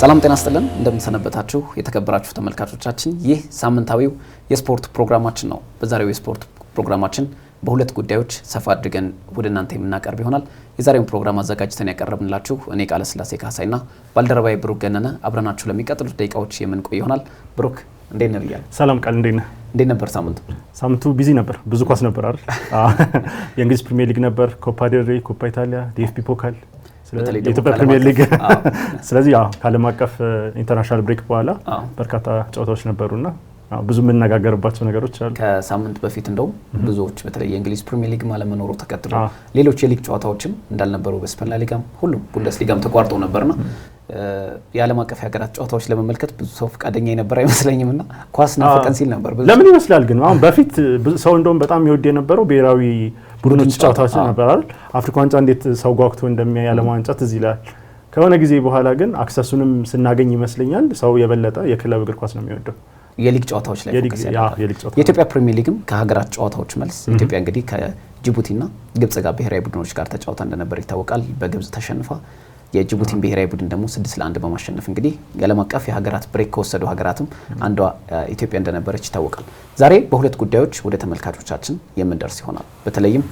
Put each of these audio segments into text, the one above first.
ሰላም ጤና ይስጥልን እንደምንሰነበታችሁ የተከበራችሁ ተመልካቾቻችን ይህ ሳምንታዊው የስፖርት ፕሮግራማችን ነው። በዛሬው የስፖርት ፕሮግራማችን በሁለት ጉዳዮች ሰፋ አድርገን ወደ እናንተ የምናቀርብ ይሆናል። የዛሬውን ፕሮግራም አዘጋጅተን ያቀረብንላችሁ እኔ ቃለ ስላሴ ካሳይና ባልደረባዬ ብሩክ ገነነ አብረናችሁ ለሚቀጥሉት ደቂቃዎች የምንቆይ ይሆናል። ብሩክ እንዴት ነህ? ሰላም ቃል እንዴት ነህ? እንዴት ነበር ሳምንቱ? ሳምንቱ ቢዚ ነበር። ብዙ ኳስ ነበር አይደል? የእንግሊዝ ፕሪሚየር ሊግ ነበር፣ ኮፓ ዴል ሬይ፣ ኮፓ ኢታሊያ፣ ዲኤፍቢ ፖካል፣ የኢትዮጵያ ፕሪሚየር ሊግ። ስለዚህ ከዓለም አቀፍ ኢንተርናሽናል ብሬክ በኋላ በርካታ ጨዋታዎች ነበሩና ብዙ የምንነጋገርባቸው ነገሮች አሉ። ከሳምንት በፊት እንደውም ብዙዎች በተለይ የእንግሊዝ ፕሪሚየር ሊግ አለመኖሩ ተከትሎ ሌሎች የሊግ ጨዋታዎችም እንዳልነበሩ በስፔን ላ ሊጋም ሁሉም ቡንደስሊጋም ተቋርጦ ነበርና የዓለም አቀፍ የሀገራት ጨዋታዎች ለመመልከት ብዙ ሰው ፈቃደኛ የነበረ አይመስለኝምና ኳስ ናፈቀን ሲል ነበር። ለምን ይመስላል ግን አሁን በፊት ሰው እንደውም በጣም ይወድ የነበረው ብሔራዊ ቡድኖች ጨዋታዎች ነበር አይደል? አፍሪካ ዋንጫ እንዴት ሰው ጓጉቶ እንደሚያይ የዓለም ዋንጫ ትዝ ይላል። ከሆነ ጊዜ በኋላ ግን አክሰሱንም ስናገኝ ይመስለኛል ሰው የበለጠ የክለብ እግር ኳስ ነው የሚወደው። የሊግ ጨዋታዎች ላይ ፎከስ ያደርጋል። የኢትዮጵያ ፕሪሚየር ሊግም ከሀገራት ጨዋታዎች መልስ ኢትዮጵያ እንግዲህ ከጅቡቲና ግብጽ ጋር ብሔራዊ ቡድኖች ጋር ተጫውታ እንደነበር ይታወቃል። በግብጽ ተሸንፋ የጅቡቲን ብሔራዊ ቡድን ደግሞ 6-1 በማሸነፍ እንግዲህ የዓለም አቀፍ የሀገራት ብሬክ ከወሰዱ ሀገራትም አንዷ ኢትዮጵያ እንደነበረች ይታወቃል። ዛሬ በሁለት ጉዳዮች ወደ ተመልካቾቻችን የምንደርስ ይሆናል። በተለይም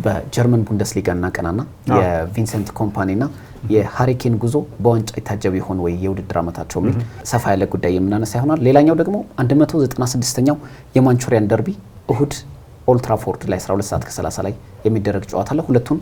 በጀርመን ቡንደስሊጋ እናቀናና የቪንሰንት ኮምፓኒና የሃሪኬን ጉዞ በዋንጫ የታጀበ ይሆን ወይ የውድድር ዓመታቸው የሚል ሰፋ ያለ ጉዳይ የምናነሳ ይሆናል። ሌላኛው ደግሞ 196ኛው የማንቹሪያን ደርቢ እሁድ ኦልትራፎርድ ላይ 12:30 ላይ የሚደረግ ጨዋታ አለ። ሁለቱን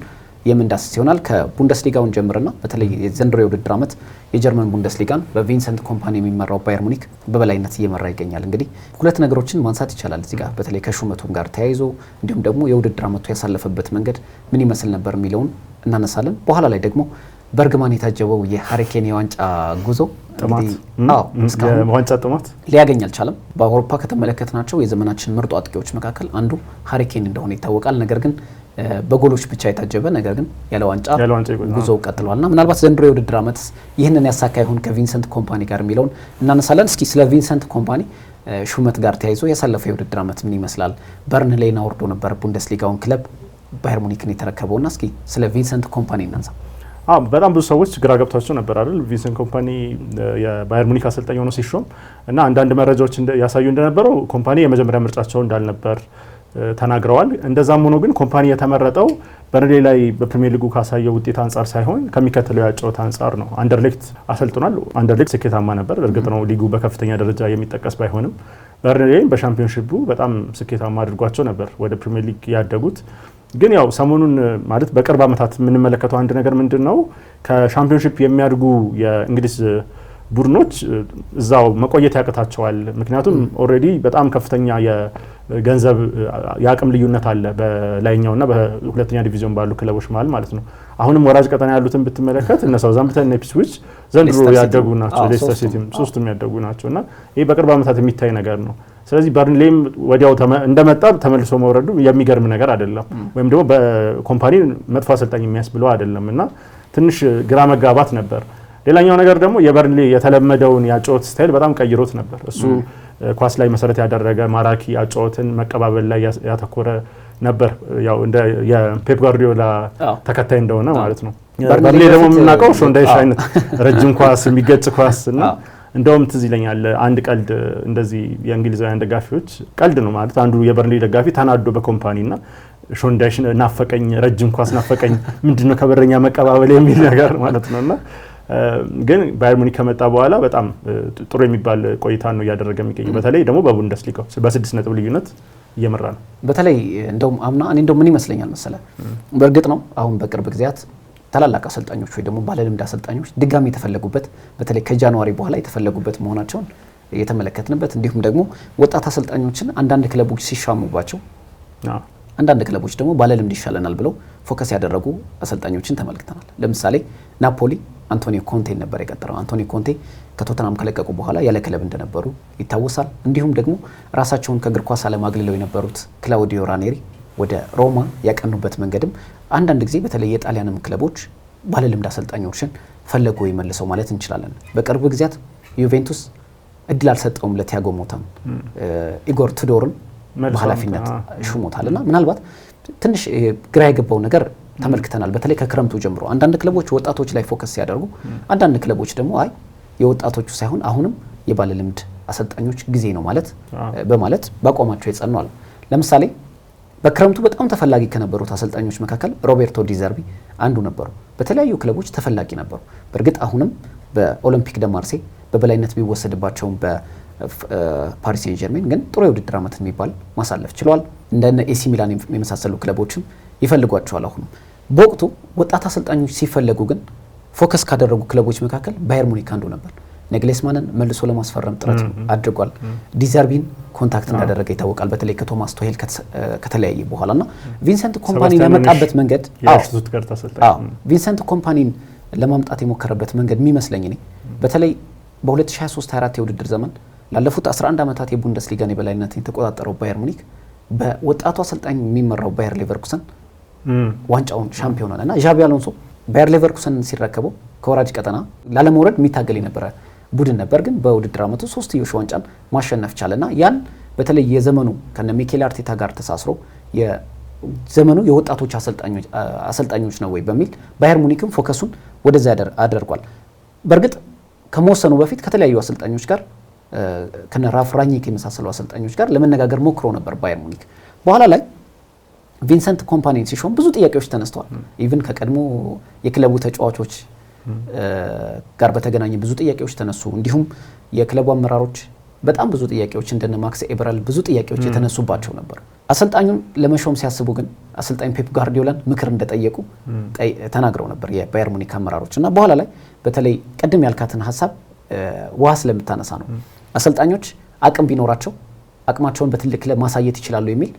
የምንዳስስ ይሆናል። ከቡንደስሊጋውን ጀምርና በተለይ የዘንድሮ የውድድር ዓመት የጀርመን ቡንደስሊጋን በቪንሰንት ኮምፓኒ የሚመራው ባየር ሙኒክ በበላይነት እየመራ ይገኛል። እንግዲህ ሁለት ነገሮችን ማንሳት ይቻላል እዚህ ጋር በተለይ ከሹመቱም ጋር ተያይዞ እንዲሁም ደግሞ የውድድር ዓመቱ ያሳለፈበት መንገድ ምን ይመስል ነበር የሚለውን እናነሳለን። በኋላ ላይ ደግሞ በርግማን የታጀበው የሃሪኬን የዋንጫ ጉዞ ዋንጫ ጥማት ሊያገኝ አልቻለም። በአውሮፓ ከተመለከትናቸው የዘመናችን ምርጡ አጥቂዎች መካከል አንዱ ሃሪኬን እንደሆነ ይታወቃል። ነገር ግን በጎሎች ብቻ የታጀበ ነገር ግን ያለ ዋንጫ ጉዞ ቀጥሏልና ምናልባት ዘንድሮ የውድድር ዓመት ይህንን ያሳካ ይሆን ከቪንሰንት ኮምፓኒ ጋር የሚለውን እናነሳለን። እስኪ ስለ ቪንሰንት ኮምፓኒ ሹመት ጋር ተያይዞ ያሳለፈው የውድድር ዓመት ምን ይመስላል? በርንሌይን አውርዶ ነበር ቡንደስሊጋውን ክለብ ባየር ሙኒክን የተረከበውና እስኪ ስለ ቪንሰንት ኮምፓኒ እናንሳ። በጣም ብዙ ሰዎች ግራ ገብቷቸው ነበር አይደል? ቪንሰንት ኮምፓኒ የባየር ሙኒክ አሰልጣኝ ሆኖ ሲሾም እና አንዳንድ መረጃዎች ያሳዩ እንደነበረው ኮምፓኒ የመጀመሪያ ምርጫቸው እንዳልነበር ተናግረዋል። እንደዛም ሆኖ ግን ኮምፓኒ የተመረጠው በርንሌይ ላይ በፕሪሚየር ሊጉ ካሳየው ውጤት አንጻር ሳይሆን ከሚከተለው ያጨዋታ አንጻር ነው። አንደርሌክት አሰልጥኗል። አንደርሌክት ስኬታማ ነበር። እርግጥ ነው ሊጉ በከፍተኛ ደረጃ የሚጠቀስ ባይሆንም በርንሌይም በሻምፒዮንሺፑ በጣም ስኬታማ አድርጓቸው ነበር ወደ ፕሪሚየር ሊግ ያደጉት። ግን ያው ሰሞኑን ማለት በቅርብ ዓመታት የምንመለከተው አንድ ነገር ምንድነው ከሻምፒዮንሺፕ የሚያድጉ የእንግሊዝ ቡድኖች እዛው መቆየት ያቅታቸዋል። ምክንያቱም ኦልሬዲ በጣም ከፍተኛ የገንዘብ የአቅም ልዩነት አለ በላይኛውና በሁለተኛ ዲቪዥን ባሉ ክለቦች ማለት ነው። አሁንም ወራጅ ቀጠና ያሉትን ብትመለከት እነ ሳውዛምፕተን እና ኢፕስዊች ዘንድሮ ያደጉ ናቸው። ሌስተር ሲቲም ሶስቱም ያደጉ ናቸውና ይሄ በቅርብ ዓመታት የሚታይ ነገር ነው። ስለዚህ በርንሌይም ወዲያው እንደመጣ ተመልሶ መውረዱ የሚገርም ነገር አይደለም፣ ወይም ደግሞ በኮምፓኒ መጥፎ አሰልጣኝ የሚያስብለው አይደለም እና ትንሽ ግራ መጋባት ነበር። ሌላኛው ነገር ደግሞ የበርንሌይ የተለመደውን ያጨዋወት ስታይል በጣም ቀይሮት ነበር። እሱ ኳስ ላይ መሰረት ያደረገ ማራኪ ያጨዋወትን መቀባበል ላይ ያተኮረ ነበር። ያው እንደ የፔፕ ጋርዲዮላ ተከታይ እንደሆነ ማለት ነው። በርንሌይ ደግሞ የምናውቀው ሾንዳይሽ አይነት ረጅም ኳስ የሚገጭ ኳስ እና እንደውም ትዝ ይለኛል አንድ ቀልድ እንደዚህ የእንግሊዛውያን ደጋፊዎች ቀልድ ነው ማለት አንዱ የበርንሌይ ደጋፊ ተናዶ በኮምፓኒና ሾንዳይሽ ናፈቀኝ፣ ረጅም ኳስ ናፈቀኝ፣ ምንድነው ከበረኛ መቀባበል የሚል ነገር ማለት ነውና ግን ባየር ሙኒክ ከመጣ በኋላ በጣም ጥሩ የሚባል ቆይታ ነው እያደረገ የሚገኘው። በተለይ ደግሞ በቡንደስሊጋው በ6 ነጥብ ልዩነት እየመራ ነው። በተለይ እንደውም አምና እኔ እንደውም ምን ይመስለኛል መሰለ በእርግጥ ነው አሁን በቅርብ ጊዜያት ታላላቅ አሰልጣኞች ወይ ደግሞ ባለልምድ አሰልጣኞች ድጋሚ የተፈለጉበት በተለይ ከጃንዋሪ በኋላ የተፈለጉበት መሆናቸውን የተመለከትንበት እንዲሁም ደግሞ ወጣት አሰልጣኞችን አንዳንድ ክለቦች ሲሻሙባቸው አንዳንድ ክለቦች ደግሞ ባለልምድ ይሻለናል ብለው ፎከስ ያደረጉ አሰልጣኞችን ተመልክተናል። ለምሳሌ ናፖሊ አንቶኒዮ ኮንቴ ነበር የቀጠረው። አንቶኒዮ ኮንቴ ከቶተናም ከለቀቁ በኋላ ያለ ክለብ እንደነበሩ ይታወሳል። እንዲሁም ደግሞ ራሳቸውን ከእግር ኳስ ዓለም አግልለው የነበሩት ክላውዲዮ ራኔሪ ወደ ሮማ ያቀኑበት መንገድም አንዳንድ ጊዜ በተለይ የጣሊያንም ክለቦች ባለልምድ አሰልጣኞችን ፈለጉ ይመልሰው ማለት እንችላለን። በቅርብ ጊዜያት ዩቬንቱስ እድል አልሰጠውም ለቲያጎ ሞታን ኢጎር ቱዶርን በኃላፊነት ሹሞታልና ምናልባት ትንሽ ግራ የገባው ነገር ተመልክተናል። በተለይ ከክረምቱ ጀምሮ አንዳንድ ክለቦች ወጣቶች ላይ ፎከስ ሲያደርጉ፣ አንዳንድ ክለቦች ደግሞ አይ የወጣቶቹ ሳይሆን አሁንም የባለ ልምድ አሰልጣኞች ጊዜ ነው ማለት በማለት ባቋማቸው የጸናሉ። ለምሳሌ በክረምቱ በጣም ተፈላጊ ከነበሩት አሰልጣኞች መካከል ሮቤርቶ ዲዘርቢ አንዱ ነበሩ። በተለያዩ ክለቦች ተፈላጊ ነበሩ። በእርግጥ አሁንም በኦሎምፒክ ደ ማርሴይ በበላይነት ቢወሰድባቸውም በፓሪስ ሴን ጀርሜን ግን ጥሩ የውድድር ዓመት የሚባል ማሳለፍ ችለዋል። እንደነ ኤሲ ሚላን የመሳሰሉ ክለቦችም ይፈልጓቸዋል። አሁንም በወቅቱ ወጣት አሰልጣኞች ሲፈለጉ ግን ፎከስ ካደረጉ ክለቦች መካከል ባየር ሙኒክ አንዱ ነበር። ነግሌስማንን መልሶ ለማስፈረም ጥረት አድርጓል። ዲዘርቢን ኮንታክት እንዳደረገ ይታወቃል። በተለይ ከቶማስ ቶሄል ከተለያየ በኋላና ቪንሰንት ኮምፓኒ ለመጣበት መንገድ ቪንሰንት ኮምፓኒን ለማምጣት የሞከረበት መንገድ የሚመስለኝ እኔ በተለይ በ2023/24 የውድድር ዘመን ላለፉት 11 ዓመታት የቡንደስሊጋን የበላይነትን የተቆጣጠረው ባየር ሙኒክ በወጣቱ አሰልጣኝ የሚመራው ባየር ሌቨርኩሰን ዋንጫውን ሻምፒዮን ሆነና ዣቢ አሎንሶ ባየር ሌቨርኩሰን ሲረከበው ከወራጅ ቀጠና ላለመውረድ የሚታገል የነበረ ቡድን ነበር። ግን በውድድር ዓመቱ 3ዮሽ ዋንጫን ማሸነፍ ቻለና ያን በተለይ የዘመኑ ከነ ሚኬል አርቴታ ጋር ተሳስሮ የዘመኑ የወጣቶች አሰልጣኞች ነው ወይ በሚል ባየር ሙኒክም ፎከሱን ወደዛ አድርጓል። በእርግጥ ከመወሰኑ በፊት ከተለያዩ አሰልጣኞች ጋር ከነ ራፍ ራኒክ የመሳሰሉ አሰልጣኞች ጋር ለመነጋገር ሞክሮ ነበር ባየር ሙኒክ። በኋላ ላይ ቪንሰንት ኮምፓኒን ሲሾም ብዙ ጥያቄዎች ተነስተዋል። ኢቭን ከቀድሞ የክለቡ ተጫዋቾች ጋር በተገናኘ ብዙ ጥያቄዎች ተነሱ። እንዲሁም የክለቡ አመራሮች በጣም ብዙ ጥያቄዎች እንደነ ማክስ ኤብራል ብዙ ጥያቄዎች የተነሱባቸው ነበር። አሰልጣኙን ለመሾም ሲያስቡ ግን አሰልጣኝ ፔፕ ጋርዲዮላን ምክር እንደጠየቁ ተናግረው ነበር የባየር ሙኒክ አመራሮች እና በኋላ ላይ በተለይ ቀደም ያልካትን ሀሳብ ውሃ ስለምታነሳ ነው አሰልጣኞች አቅም ቢኖራቸው አቅማቸውን በትልቅ ክለብ ማሳየት ይችላሉ የሚል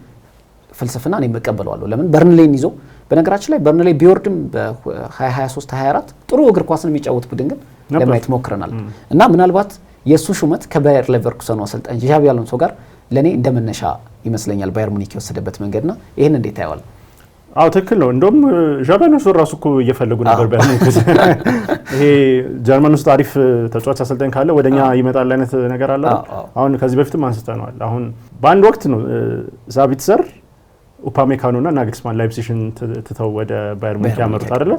ፍልስፍና እኔ መቀበለዋለሁ። ለምን በርንሌይን ይዞ በነገራችን ላይ በርንሌይ ቢወርድም በ2023/24 ጥሩ እግር ኳስን የሚጫወት ቡድን ግን ለማየት ሞክረናል እና ምናልባት የሱ ሹመት ከባየር ሌቨርኩሰኑ አሰልጣኝ ዣቢ አሎንሶ ጋር ለኔ እንደመነሻ ይመስለኛል ባየር ሙኒክ የወሰደበት መንገድና ይሄን እንዴት ታየዋል? አዎ ትክክል ነው። እንደውም ዣቢ አሎንሶ ራሱ እኮ እየፈለጉ ነበር ባየር ሙኒክ ይሄ ጀርመን ውስጥ አሪፍ ተጫዋች አሰልጣኝ ካለ ወደኛ ይመጣል አይነት ነገር አለ። አሁን ከዚህ በፊትም አንስተናል። አሁን በአንድ ወቅት ነው ዛቢትዘር ኡፓሜካኖና ናግልስማን ላይፕዚግን ትተው ወደ ባየር ሙኒክ ያመሩት አይደለ?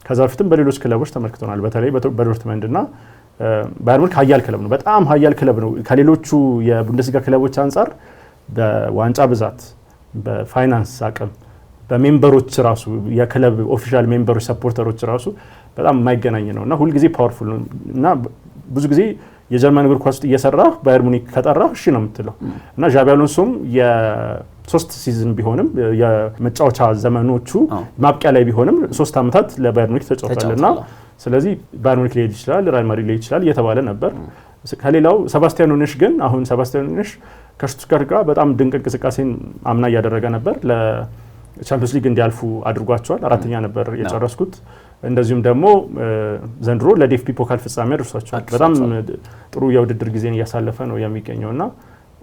ከዛ በፊትም በሌሎች ክለቦች ተመልክተናል። በተለይ በዶርትመንድና ባየር ሙኒክ ሀያል ክለብ ነው፣ በጣም ሀያል ክለብ ነው። ከሌሎቹ የቡንደስሊጋ ክለቦች አንጻር በዋንጫ ብዛት፣ በፋይናንስ አቅም፣ በሜምበሮች ራሱ የክለብ ኦፊሻል ሜምበሮች ሰፖርተሮች ራሱ በጣም የማይገናኝ ነው እና ሁልጊዜ ፓወርፉል ነው እና ብዙ ጊዜ የጀርመን እግር ኳስ ውስጥ እየሰራ ባየር ሙኒክ ከጠራ እሺ ነው የምትለው እና ዣቢ አሎንሶም የ3 ሲዝን ቢሆንም የመጫወቻ ዘመኖቹ ማብቂያ ላይ ቢሆንም 3 ዓመታት ለባየር ሙኒክ ተጫውቷልና ስለዚህ ባየር ሙኒክ ሊሄድ ይችላል፣ ሪያል ማድሪድ ሊሄድ ይችላል እየተባለ ነበር። ከሌላው ሰባስቲያን ሆነሽ ግን አሁን ሰባስቲያን ሆነሽ ከሽቱትጋርት ጋር በጣም ድንቅ እንቅስቃሴን አምና እያደረገ ነበር። ለቻምፒዮንስ ሊግ እንዲያልፉ አድርጓቸዋል። 4ኛ ነበር የጨረስኩት። እንደዚሁም ደግሞ ዘንድሮ ለዲኤፍቢ ፖካል ፍጻሜ አድርሷቸዋል። በጣም ጥሩ የውድድር ጊዜን እያሳለፈ ነው የሚገኘውና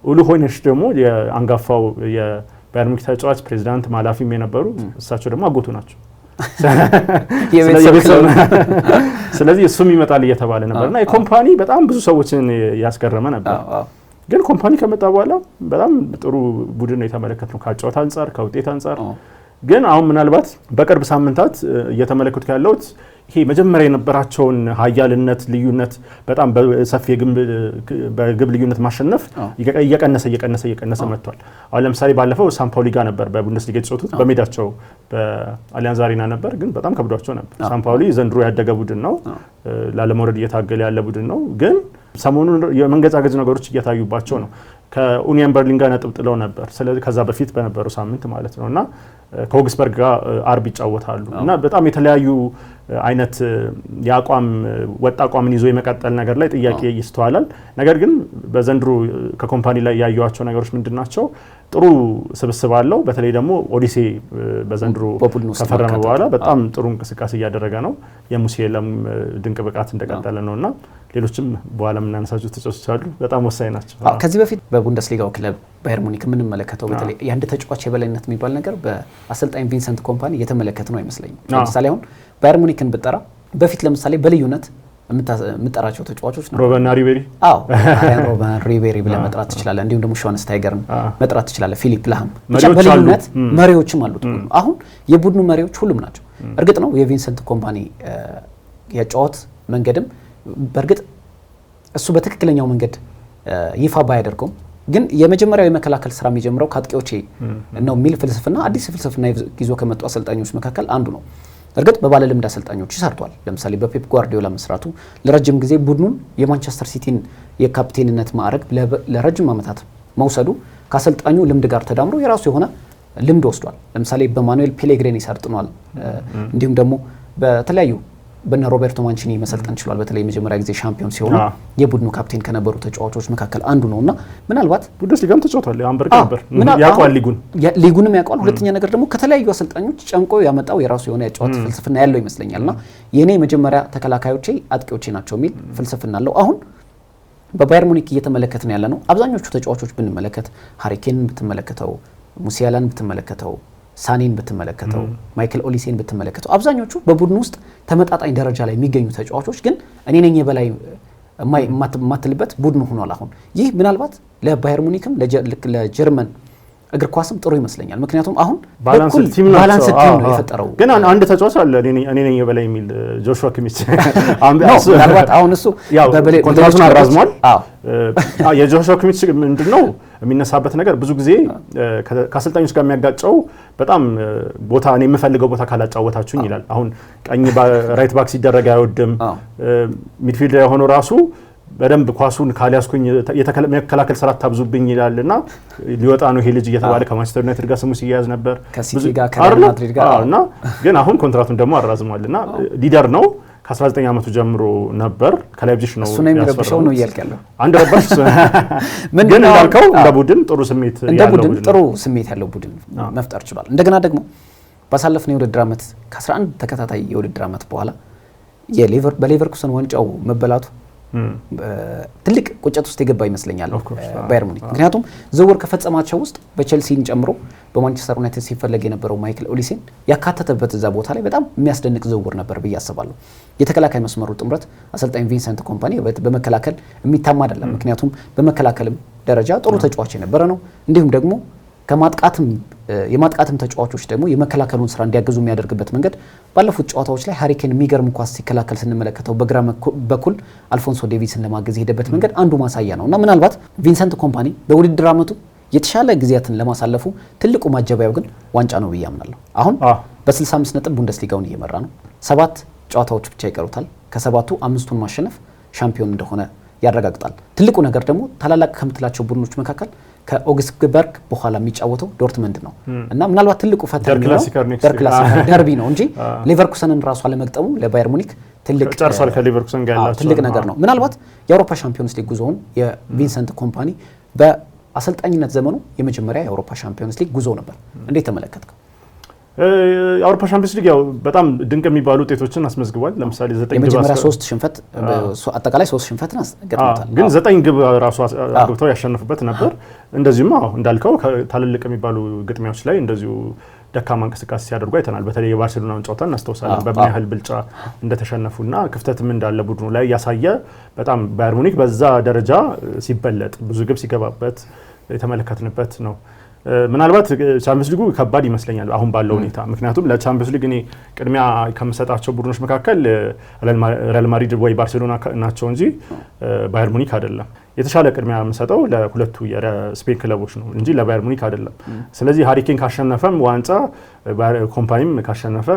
ኡሉ ሆይነሽ ደግሞ የአንጋፋው የባየር ሙኒክ ተጫዋች ፕሬዚዳንት ማላፊም የነበሩ እሳቸው ደግሞ አጎቱ ናቸው። ስለዚህ እሱም ይመጣል እየተባለ ነበርና የኮምፓኒ በጣም ብዙ ሰዎችን ያስገረመ ነበር። ግን ኮምፓኒ ከመጣ በኋላ በጣም ጥሩ ቡድን ነው የተመለከትነው ከጨዋታ አንጻር ከውጤት አንጻር። ግን አሁን ምናልባት በቅርብ ሳምንታት እየተመለከቱት ያለውት ይሄ መጀመሪያ የነበራቸውን ሀያልነት ልዩነት በጣም በሰፊ በግብ ልዩነት ማሸነፍ እየቀነሰ መጥቷል። አሁን ለምሳሌ ባለፈው ሳምፓውሊ ጋር ነበር በቡንደስሊጋ የተጫወቱት በሜዳቸው በአሊያንዝ አሬና ነበር፣ ግን በጣም ከብዷቸው ነበር። ሳምፓውሊ ዘንድሮ ያደገ ቡድን ነው፣ ላለመውረድ እየታገለ ያለ ቡድን ነው። ግን ሰሞኑን የመንገጫገጭ ነገሮች እየታዩባቸው ነው። ከኡኒየን በርሊን ጋር ነጥብ ጥለው ነበር። ስለዚህ ከዛ በፊት በነበረው ሳምንት ማለት ነውና ከኦግስበርግ ጋር አርብ ይጫወታሉ እና በጣም የተለያዩ አይነት የአቋም ወጥ አቋምን ይዞ የመቀጠል ነገር ላይ ጥያቄ ይስተዋላል። ነገር ግን በዘንድሮ ከኮምፓኒ ላይ ያዩዋቸው ነገሮች ምንድናቸው? ጥሩ ስብስብ አለው። በተለይ ደግሞ ኦዲሴ በዘንድሮ ከፈረመ በኋላ በጣም ጥሩ እንቅስቃሴ እያደረገ ነው። የሙሲየለም ድንቅ ብቃት እንደቀጠለ ነውና ሌሎችም በኋላ የምናነሳቸው ተጫዋቾች አሉ፣ በጣም ወሳኝ ናቸው። ከዚህ በፊት በቡንደስሊጋው ክለብ ባየር ሙኒክ የምንመለከተው በተለይ የአንድ ተጫዋች የበላይነት የሚባል ነገር በአሰልጣኝ ቪንሰንት ኮምፓኒ እየተመለከተ ነው አይመስለኝም። ለምሳሌ አሁን ባየር ሙኒክን ብጠራ በፊት ለምሳሌ በልዩነት የምጠራቸው ተጫዋቾች ነው። ሮበን ሪቤሪ ሮበን ሪቤሪ ብለህ መጥራት ትችላለህ። እንዲሁም ደግሞ ሾንስታይገርን መጥራት ትችላለህ። ፊሊፕ ላህም ብቻ በልዩነት መሪዎችም አሉት። አሁን የቡድኑ መሪዎች ሁሉም ናቸው። እርግጥ ነው የቪንሰንት ኮምፓኒ የጨዋታ መንገድም በእርግጥ እሱ በትክክለኛው መንገድ ይፋ ባያደርገውም ግን የመጀመሪያው የመከላከል ስራ የሚጀምረው ከአጥቂዎቼ ነው የሚል ፍልስፍና አዲስ ፍልስፍና ይዞ ከመጡ አሰልጣኞች መካከል አንዱ ነው። እርግጥ በባለ ልምድ አሰልጣኞች ይሰርቷል። ለምሳሌ በፔፕ ጓርዲዮላ መስራቱ ለረጅም ጊዜ ቡድኑን የማንቸስተር ሲቲን የካፕቴንነት ማዕረግ ለረጅም ዓመታት መውሰዱ ከአሰልጣኙ ልምድ ጋር ተዳምሮ የራሱ የሆነ ልምድ ወስዷል። ለምሳሌ በማኑኤል ፔሌግሪኒ ሰርጥኗል። እንዲሁም ደግሞ በተለያዩ በነ ሮቤርቶ ማንቺኒ መሰልጠን ችሏል። በተለይ የመጀመሪያ ጊዜ ሻምፒዮን ሲሆኑ የቡድኑ ካፕቴን ከነበሩ ተጫዋቾች መካከል አንዱ ነውና ምናልባት ቡንደስሊጋም ተጫውቷል። አምበርግ ነበር ያውቀዋል፣ ሊጉንም ያውቀዋል። ሁለተኛ ነገር ደግሞ ከተለያዩ አሰልጣኞች ጨምቆ ያመጣው የራሱ የሆነ የጨዋታ ፍልስፍና ያለው ይመስለኛልና የኔ መጀመሪያ ተከላካዮቼ አጥቂዎቼ ናቸው የሚል ፍልስፍና አለው። አሁን በባየር ሙኒክ እየተመለከትን ያለ ነው። አብዛኞቹ ተጫዋቾች ብንመለከት ሃሪኬንን ብትመለከተው፣ ሙሲያላን ብትመለከተው፣ ሳኔን ብትመለከተው፣ ማይክል ኦሊሴን ብትመለከተው አብዛኞቹ በቡድን ውስጥ ተመጣጣኝ ደረጃ ላይ የሚገኙ ተጫዋቾች ግን እኔ ነኝ የበላይ የማትልበት ቡድን ሆኗል። አሁን ይህ ምናልባት ለባየር ሙኒክም ለጀርመን እግር ኳስም ጥሩ ይመስለኛል። ምክንያቱም አሁን ባላንስ ቲም ነው የፈጠረው። ግን አንድ ተጫዋች አለ እኔ ነኝ የበላይ የሚል ጆሹዋ ኪሚች ምናልባት አሁን እሱ ኮንትራቱን አራዝሟል። የጆሹዋ ኪሚች ምንድነው የሚነሳበት ነገር ብዙ ጊዜ ከአሰልጣኞች ጋር የሚያጋጨው በጣም ቦታ እኔ የምፈልገው ቦታ ካላጫወታችሁኝ ይላል። አሁን ቀኝ ራይት ባክ ሲደረግ አይወድም። ሚድፊልድ የሆነው ራሱ በደንብ ኳሱን ካልያዝኩኝ የመከላከል ስራ ታብዙብኝ ይላልና ሊወጣ ነው ይሄ ልጅ እየተባለ ከማንቸስተር ዩናይትድ ጋር ስሙ ሲያያዝ ነበር ከሲቲ ጋር ከሪያል ማድሪድ ጋር እና ግን አሁን ኮንትራቱን ደግሞ አራዝሟልና ሊደር ነው። ከ19 ዓመቱ ጀምሮ ነበር ከላይፕዚግ ነው። እሱ ነው የሚረብሸው ነው እያልከለው አንድ ረባሽ ግን እንዳልከው እንደ ቡድን ጥሩ ስሜት ያለው ቡድን መፍጠር ችሏል። እንደገና ደግሞ ባሳለፍነው የውድድር ዓመት ከ11 ተከታታይ የውድድር ዓመት በኋላ በሌቨርኩሰን ዋንጫው መበላቱ ትልቅ ቁጭት ውስጥ የገባ ይመስለኛል ባየር ሙኒክ። ምክንያቱም ዝውውር ከፈጸማቸው ውስጥ በቼልሲን ጨምሮ በማንቸስተር ዩናይትድ ሲፈለግ የነበረው ማይክል ኦሊሴን ያካተተበት እዛ ቦታ ላይ በጣም የሚያስደንቅ ዝውውር ነበር ብዬ አስባለሁ። የተከላካይ መስመሩ ጥምረት አሰልጣኝ ቪንሰንት ኮምፓኒ በመከላከል የሚታማ አይደለም። ምክንያቱም በመከላከልም ደረጃ ጥሩ ተጫዋች የነበረ ነው። እንዲሁም ደግሞ የማጥቃትም ተጫዋቾች ደግሞ የመከላከሉን ስራ እንዲያገዙ የሚያደርግበት መንገድ ባለፉት ጨዋታዎች ላይ ሃሪኬን የሚገርም ኳስ ሲከላከል ስንመለከተው በግራ በኩል አልፎንሶ ዴቪስን ለማገዝ የሄደበት መንገድ አንዱ ማሳያ ነው እና ምናልባት ቪንሰንት ኮምፓኒ በውድድር ዓመቱ የተሻለ ጊዜያትን ለማሳለፉ ትልቁ ማጀቢያው ግን ዋንጫ ነው ብዬ አምናለሁ። አሁን በ65 ነጥብ ቡንደስሊጋውን እየመራ ነው። 7 ጨዋታዎች ብቻ ይቀሩታል። ከ7ቱ 5ቱን ማሸነፍ ሻምፒዮን እንደሆነ ያረጋግጣል። ትልቁ ነገር ደግሞ ታላላቅ ከምትላቸው ቡድኖች መካከል ከኦግስበርግ በኋላ የሚጫወተው ዶርትመንድ ነው እና ምናልባት ትልቁ ፈተና ነው ደር ክላሲከር ደርቢ ነው እንጂ ሌቨርኩሰንን ራሱ አለመግጠሙ ለባየር ሙኒክ ትልቅ ነገር ነው። ምናልባት የአውሮፓ ሻምፒዮንስ ሊግ ጉዞውን የቪንሰንት ኮምፓኒ በአሰልጣኝነት ዘመኑ የመጀመሪያ የአውሮፓ ሻምፒዮንስ ሊግ ጉዞ ነበር። እንዴት ተመለከትከው? የአውሮፓ ሻምፒዮንስ ሊግ ያው በጣም ድንቅ የሚባሉ ውጤቶችን አስመዝግቧል። ለምሳሌ 9 ግብ የመጀመሪያ 3 ሽንፈት አጠቃላይ 3 ሽንፈትን አስገጥሞታል። ግን 9 ግብ ራሱ አግብተው ያሸነፉበት ነበር። እንደዚሁም ታልልቀው ታልልቅ የሚባሉ ግጥሚያዎች ላይ እንደዚሁ ደካማ እንቅስቃሴ ሲያደርጉ አይተናል። በተለይ የባርሴሎናን ጨዋታ እናስታውሳለን። በምን ያህል ብልጫ እንደተሸነፉና ክፍተትም እንዳለ ቡድኑ ላይ ያሳየ በጣም ባየር ሙኒክ በዛ ደረጃ ሲበለጥ ብዙ ግብ ሲገባበት የተመለከትንበት ነው። ምናልባት ቻምፒየንስ ሊጉ ከባድ ይመስለኛል አሁን ባለው ሁኔታ። ምክንያቱም ለቻምፒየንስ ሊግ እኔ ቅድሚያ ከምሰጣቸው ቡድኖች መካከል ሪያል ማድሪድ ወይ ባርሴሎና ናቸው እንጂ ባየር ሙኒክ አይደለም። የተሻለ ቅድሚያ የምሰጠው ለሁለቱ የስፔን ክለቦች ነው እንጂ ለባየር ሙኒክ አይደለም። ስለዚህ ሃሪኬን ካሸነፈም ዋንጫ ኮምፓኒም ካሸነፈ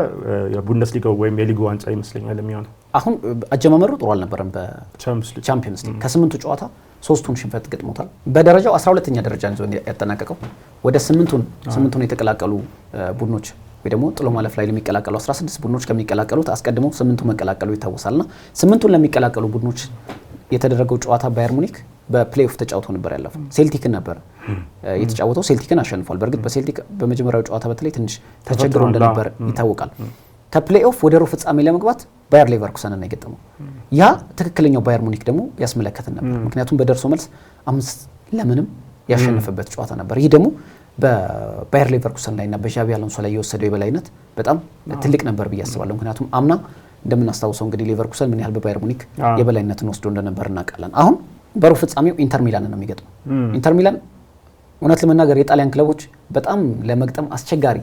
የቡንደስሊጋው ወይም የሊጉ ዋንጫ ይመስለኛል የሚሆነው። አሁን አጀማመሩ ጥሩ አልነበረም በቻምፒየንስ ሊግ ከ8ቱ ጨዋታ 3ቱን ሽንፈት ገጥሞታል። በደረጃው 12ኛ ደረጃ ይዞ ያጠናቀቀው ወደ 8ቱን የተቀላቀሉ ቡድኖች ወይ ደግሞ ጥሎ ማለፍ ላይ ለሚቀላቀሉ 16 ቡድኖች ከሚቀላቀሉት አስቀድሞ 8ቱ መቀላቀሉ ይታወሳልና 8ቱን ለሚቀላቀሉ ቡድኖች የተደረገው ጨዋታ ባየር ሙኒክ በፕሌይኦፍ ተጫውቶ ነበር ያለፈው። ሴልቲክን ነበር የተጫወተው። ሴልቲክን አሸንፏል። በእርግጥ በሴልቲክ በመጀመሪያው ጨዋታ በተለይ ትንሽ ተቸግሮ እንደነበር ይታወቃል። ከፕሌይኦፍ ወደ ሩብ ፍጻሜ ለመግባት ባየር ሌቨርኩሰንን ነው የገጠመው። ያ ትክክለኛው ባየር ሙኒክ ደግሞ ያስመለከተን ነበር። ምክንያቱም በደርሶ መልስ 5-0 ያሸነፈበት ጨዋታ ነበር። ይህ ደግሞ በባየር ሌቨርኩሰን ላይና በዣቢ አሎንሶ ላይ የወሰደው የበላይነት በጣም ትልቅ ነበር ብዬ አስባለሁ። ምክንያቱም አምና እንደምናስታውሰው እንግዲህ ሌቨርኩሰን ምን ያህል በባየር ሙኒክ የበላይነትን ወስዶ እንደነበር እናውቃለን። አሁን በሩብ ፍጻሜው ኢንተር ሚላን ነው የሚገጥመው። ኢንተር ሚላን እውነት ለመናገር የጣሊያን ክለቦች በጣም ለመግጠም አስቸጋሪ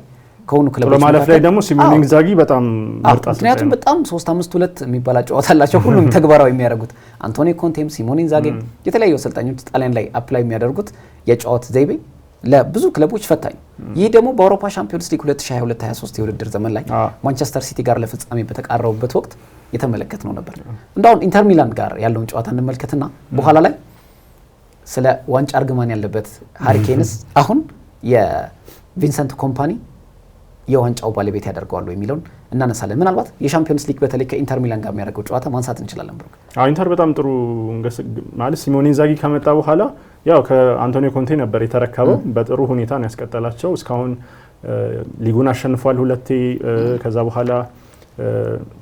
ከሆኑ ክለቦች ማለፍ ላይ ደግሞ ሲሞኔ ኢንዛጊ በጣም ምርጥ አሰልጣኝ፣ ምክንያቱም በጣም 3-5-2 የሚባል ጨዋታ አላቸው ሁሉም ተግባራዊ የሚያደርጉት አንቶኒ ኮንቴም ሲሞኔ ኢንዛጊ የተለያዩ አሰልጣኞች ጣሊያን ላይ አፕላይ የሚያደርጉት የጨዋታ ዘይቤ ለብዙ ክለቦች ፈታኝ። ይህ ደግሞ በአውሮፓ ሻምፒዮንስ ሊግ 2022-23 የውድድር ዘመን ላይ ማንቸስተር ሲቲ ጋር ለፍጻሜ በተቃረቡበት ወቅት የተመለከትነው ነበር። እንዳሁን ኢንተር ሚላን ጋር ያለውን ጨዋታ እንመልከትና በኋላ ላይ ስለ ዋንጫ እርግማን ያለበት ሃሪኬንስ አሁን የቪንሰንት ኮምፓኒ የዋንጫው ባለቤት ያደርገዋል የሚለውን እናነሳለን። ምናልባት የሻምፒዮንስ ሊግ በተለይ ከኢንተር ሚላን ጋር የሚያደርገው ጨዋታ ማንሳት እንችላለን። ብሩክ ኢንተር በጣም ጥሩ ማለት ሲሞኔ ኢንዛጊ ከመጣ በኋላ ያው ከአንቶኒዮ ኮንቴ ነበር የተረከበው። በጥሩ ሁኔታ ነው ያስቀጠላቸው። እስካሁን ሊጉን አሸንፏል 2 ከዛ በኋላ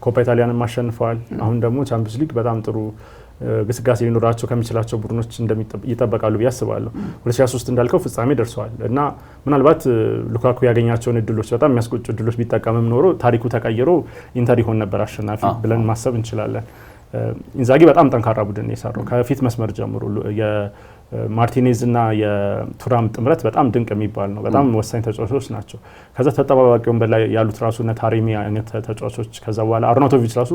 ኮፓ ኢታሊያንም አሸንፏል። አሁን ደግሞ ቻምፒዮንስ ሊግ በጣም ጥሩ ግስጋሴ ሊኖራቸው ከሚችላቸው ቡድኖች ይጠበቃሉ ብዬ አስባለሁ። 2023 እንዳልከው ፍጻሜ ደርሰዋል እና ምናልባት ሉካኩ ያገኛቸውን እድሎች በጣም የሚያስቆጩ እድሎች ቢጠቀምም ኖሮ ታሪኩ ተቀይሮ ኢንተር ይሆን ነበር አሸናፊ ብለን ማሰብ እንችላለን። ኢንዛጊ በጣም ጠንካራ ቡድን የሰራው ከፊት መስመር ጀምሮ ማርቲኔዝ እና የቱራም ጥምረት በጣም ድንቅ የሚባል ነው። በጣም ወሳኝ ተጫዋቾች ናቸው። ከዛ ተጠባባቂ ወንበር ላይ ያሉት ራሱ እነ ታሪሚ አይነት ተጫዋቾች፣ ከዛ በኋላ አርናቶቪች ራሱ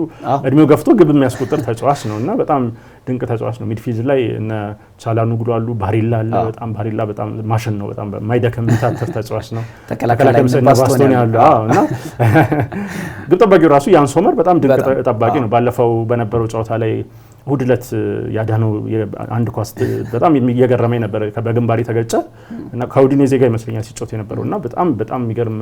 እድሜው ገፍቶ ግብ የሚያስቆጥር ተጫዋች ነው እና በጣም ድንቅ ተጫዋች ነው። ሚድፊልድ ላይ እነ ቻላኑግሉ አሉ፣ ባሪላ አለ። ባሪላ በጣም ማሽን ነው። በጣም የማይደክም የሚታተር ተጫዋች ነው። ተከላካይ ባስቶኒ አለ እና ግብ ጠባቂው ራሱ ያን ሶመር በጣም ድንቅ ጠባቂ ነው። ባለፈው በነበረው ጨዋታ ላይ እሁድ ዕለት ያዳነው አንድ ኳስ በጣም እየገረመኝ ነበር። በግንባሬ ተገጨ እና ከኡዲኔዜ ጋር ይመስለኛል ሲጮት የነበረው እና በጣም የሚገርም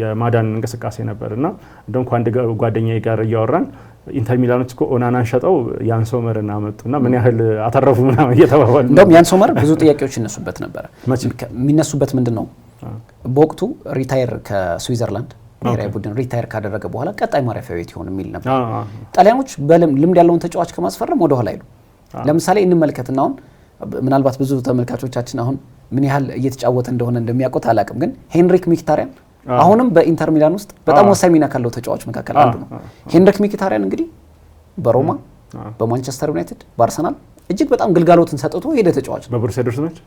የማዳን እንቅስቃሴ ነበር እና እንደውም ከአንድ ጓደኛዬ ጋር እያወራን ኢንተር ሚላኖች እኮ ኦናናን ሸጠው ያን ሶመርን አመጡና ምን ያህል አተረፉ ምናምን እየተባባሉ እንደውም ያን ሶመር ብዙ ጥያቄዎች ይነሱበት ነበር። የሚነሱበት ምንድነው በወቅቱ ሪታየር ከስዊዘርላንድ ብሔራዊ ቡድን ሪታየር ካደረገ በኋላ ቀጣይ ማረፊያ ቤት ይሆን የሚል ነበር። ጣሊያኖች ልምድ ያለውን ተጫዋች ከማስፈረም ወደ ኋላ አይሉ። ለምሳሌ እንመልከትና አሁን ምናልባት ብዙ ተመልካቾቻችን አሁን ምን ያህል እየተጫወተ እንደሆነ እንደሚያውቁት አላውቅም፣ ግን ሄንሪክ ሚኪታሪያን አሁንም በኢንተር ሚላን ውስጥ በጣም ወሳኝ ሚና ካለው ተጫዋች መካከል አንዱ ነው። ሄንሪክ ሚኪታሪያን እንግዲህ በሮማ፣ በማንቸስተር ዩናይትድ፣ በአርሰናል እጅግ በጣም ግልጋሎትን ሰጥቶ የሄደ ተጫዋች ነው። በቦሩሲያ ዶርትሙንድ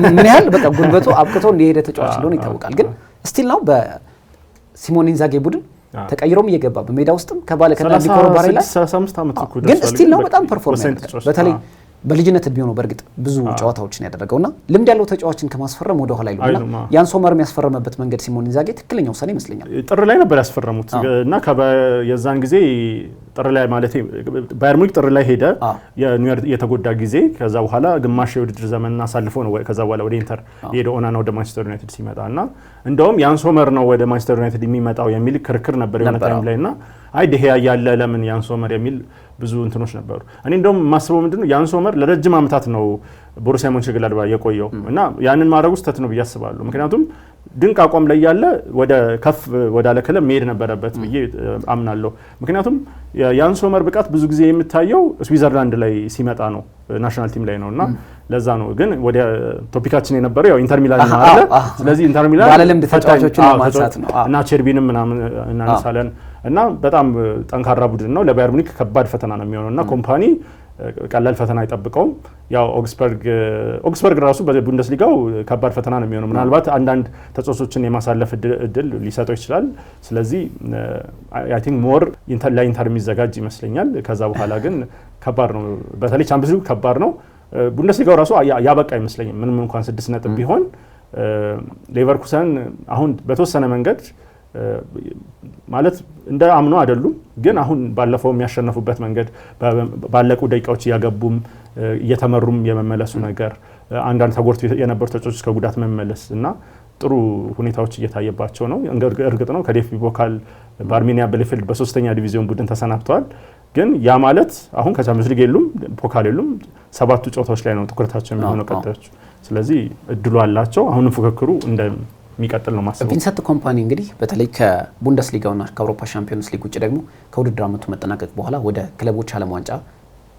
ምን ያህል በቃ ጉልበቱ አብቅቶ የሄደ ተጫዋች እንደሆነ ይታወቃል። ግን ስቲል ነው በሲሞኔ ኢንዛጊ ቡድን ተቀይሮም እየገባ በሜዳ ውስጥም ከኒኮሎ ባሬላ 35 ዓመት እኮ ግን ስቲል ነው በጣም ፐርፎርማንስ ያደርጋል። በተለይ በልጅነት እድሜው ነው በእርግጥ ብዙ ጨዋታዎችን ያደረገውና ልምድ ያለው ተጫዋችን ከማስፈረም ወደ ኋላ ይሉና ያን ሶመር የሚያስፈረመበት መንገድ ሲሞኔ ኢንዛጊ ትክክለኛ ውሳኔ ይመስለኛል። ጥር ላይ ነበር ያስፈረሙት እና የዛን ጊዜ ጥር ላይ ማለት ባየር ሙኒክ ጥር ላይ ሄደ የኒውዮር የተጎዳ ጊዜ። ከዛ በኋላ ግማሽ የውድድር ዘመን አሳልፎ ነው ከዛ በኋላ ወደ ኢንተር ሄደ ኦናና ወደ ማንቸስተር ዩናይትድ ሲመጣና እንደውም ያን ሶመር ነው ወደ ማንቸስተር ዩናይትድ የሚመጣው የሚል ክርክር ነበር የሆነ ታይም ላይና አይ ደሄ ያለ ለምን ያን ሶመር የሚል ብዙ እንትኖች ነበሩ። እኔ እንደውም ማስበው ምንድነው ያን ሶመር ለረጅም ዓመታት ነው ቦሩሲያ ሞንቸንግላድባ የቆየው እና ያንን ማድረጉ ስህተት ነው ብዬ አስባለሁ። ምክንያቱም ድንቅ አቋም ላይ ያለ ወደ ከፍ ወዳለ ክለብ መሄድ ነበረበት ብዬ አምናለሁ። ምክንያቱም ያን ሶመር ብቃት ብዙ ጊዜ የምታየው ስዊዘርላንድ ላይ ሲመጣ ነው፣ ናሽናል ቲም ላይ ነውና ለዛ ነው። ግን ወደ ቶፒካችን የነበረው ያው ኢንተር ሚላን ነው አይደል? ስለዚህ ኢንተር ሚላን ባለልምድ ተጫዋቾችን ለማንሳት ነው እና ቸርቢንም ምናምን እናነሳለን እና በጣም ጠንካራ ቡድን ነው። ለባየር ሙኒክ ከባድ ፈተና ነው የሚሆነውና ኮምፓኒ ቀላል ፈተና አይጠብቀውም። ያው ኦግስበርግ ራሱ በቡንደስሊጋው ከባድ ፈተና ነው የሚሆነው። ምናልባት አንዳንድ ተጫዋቾችን የማሳለፍ እድል ሊሰጠው ይችላል። ስለዚህ አይ ቲንክ ሞር ለኢንተር የሚዘጋጅ ይመስለኛል። ከዛ በኋላ ግን ከባድ ነው። በተለይ ቻምፒዮንስ ሊግ ከባድ ነው። ቡንደስሊጋው ራሱ ያበቃ አይመስለኝም። ምንም እንኳን 6 ነጥብ ቢሆን ሌቨርኩሰን አሁን በተወሰነ መንገድ ማለት እንደ አምኖ አይደሉም፣ ግን አሁን ባለፈው የሚያሸነፉበት መንገድ ባለቁ ደቂቃዎች እያገቡም እየተመሩም የመመለሱ ነገር አንዳንድ ተጎድቶ የነበሩ ተጫዋቾች ከጉዳት መመለስ እና ጥሩ ሁኔታዎች እየታየባቸው ነው። እርግጥ ነው ከዴፍቢ ፖካል በአርሜኒያ ብሌፊልድ በ3ኛ ዲቪዚዮን ቡድን ተሰናብተዋል። ግን ያ ማለት አሁን ከቻምፒዮንስ ሊግ የሉም፣ ፖካል የሉም። 7ቱ ጨዋታዎች ላይ ነው ትኩረታቸው የሚሆነው ቀጣዮቹ። ስለዚህ እድሉ አላቸው። አሁንም ፉክክሩ የሚቀጥል ነው ማሰብ። ቪንሰንት ኮምፓኒ እንግዲህ በተለይ ከቡንደስሊጋውና ከአውሮፓ ሻምፒዮንስ ሊግ ውጭ ደግሞ ከውድድር ዓመቱ መጠናቀቅ በኋላ ወደ ክለቦች ዓለም ዋንጫ